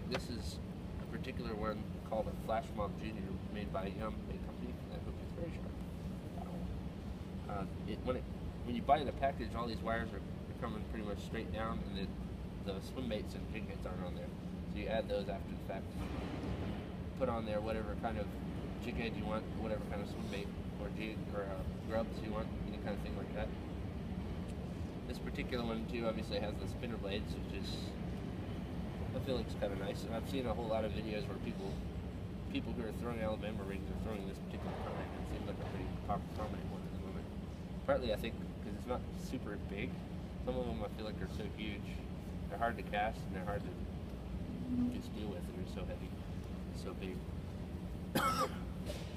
This is a particular one called a Flash Mob Junior, made by Yum Bait Company. That hook is very sharp. When you buy the package, all these wires are coming pretty much straight down, and the swim baits and jig heads aren't on there. So you add those after the fact. Put on there whatever kind of jig head you want, whatever kind of swim bait or jig or grubs you want, any kind of thing like that. This particular one too obviously has the spinner blades, which is, I feel like it's kind of nice. And I've seen a whole lot of videos where people who are throwing Alabama rings are throwing this particular kind. It seems like a pretty prominent one at the moment. Partly I think because it's not super big. Some of them I feel like are so huge. They're hard to cast and they're hard to just deal with, and they're so heavy, so big.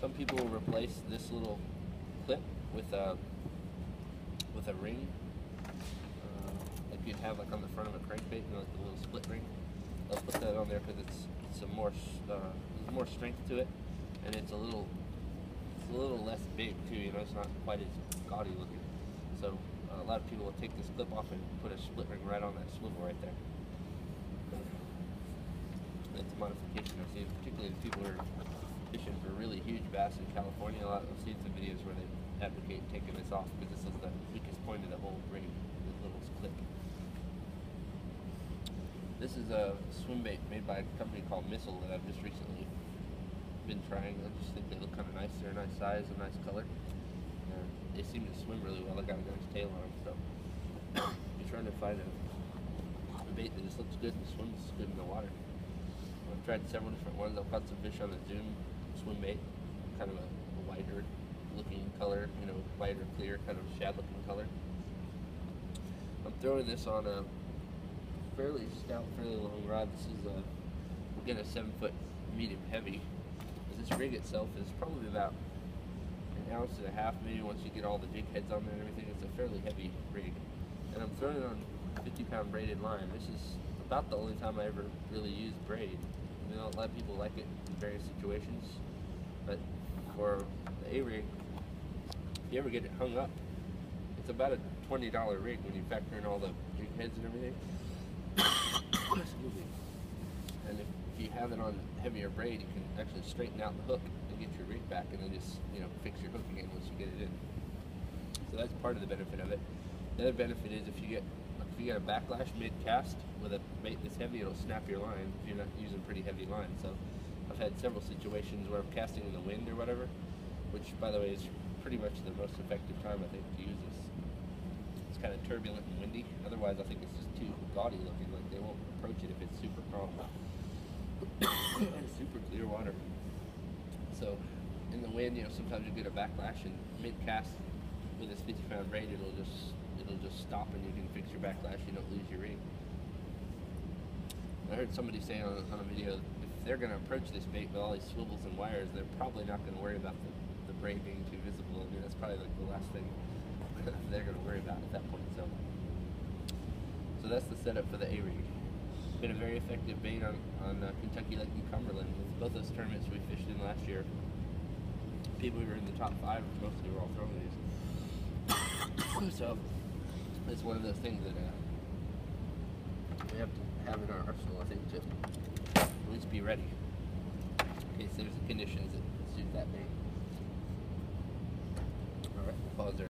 Some people will replace this little clip with a ring, like you'd have like on the front of a crankbait, like the little split ring. They'll put that on there because it's there's more strength to it, and it's a little less big too. You know, it's not quite as gaudy looking. So a lot of people will take this clip off and put a split ring right on that swivel right there. It's a modification I've seen, particularly the people who are fishing for really huge bass in California. I've seen some videos where they advocate taking this off because this is the weakest point of the whole rig, this little clip. This is a swim bait made by a company called Missile that I've just recently been trying. I just think they look kind of nice. They're a nice size, a nice color. They seem to swim really well. They got a nice tail on them, so you're trying to find a bait that just looks good and swims good in the water. I've tried several different ones. I've caught some fish on the Zoom swim bait, kind of a whiter looking color, you know, whiter, clear, kind of shad looking color. I'm throwing this on a fairly stout, fairly long rod. This is again a 7-foot medium heavy. This rig itself is probably about 1.5 ounces, maybe once you get all the jig heads on there and everything. It's a fairly heavy rig, and I'm throwing it on 50-pound braided line. This is about the only time I ever really used braid. You know, a lot of people like it in various situations, but for the A-rig, if you ever get it hung up, it's about a $20 rig when you factor in all the jig heads and everything. Excuse me. And if you have it on heavier braid, you can actually straighten out the hook and get your rig back, and then just, you know, fix your hook again once you get it in. So that's part of the benefit of it. The other benefit is if you get a backlash mid-cast with a bait this heavy, it'll snap your line if you're not using pretty heavy line. So I've had several situations where I'm casting in the wind or whatever, which by the way is pretty much the most effective time I think to use this. It's kind of turbulent and windy. Otherwise I think it's just too gaudy looking. Like they won't approach it if it's super calm and super clear water. So in the wind, you know, sometimes you get a backlash, and mid-cast with this 50-pound braid, it'll just stop, and you can fix your backlash. You don't lose your rig. I heard somebody say on a video, if they're going to approach this bait with all these swivels and wires, they're probably not going to worry about the braid being too visible. I mean, that's probably like the last thing they're going to worry about at that point. So that's the setup for the A-rig. Been a very effective bait on Kentucky Lake and Cumberland. With both those tournaments we fished in last year, people who were in the top 5, mostly were all throwing these. So it's one of those things that we have to have in our arsenal, I think, to at least be ready in case there's conditions that suit that bait. All right, we'll pause there.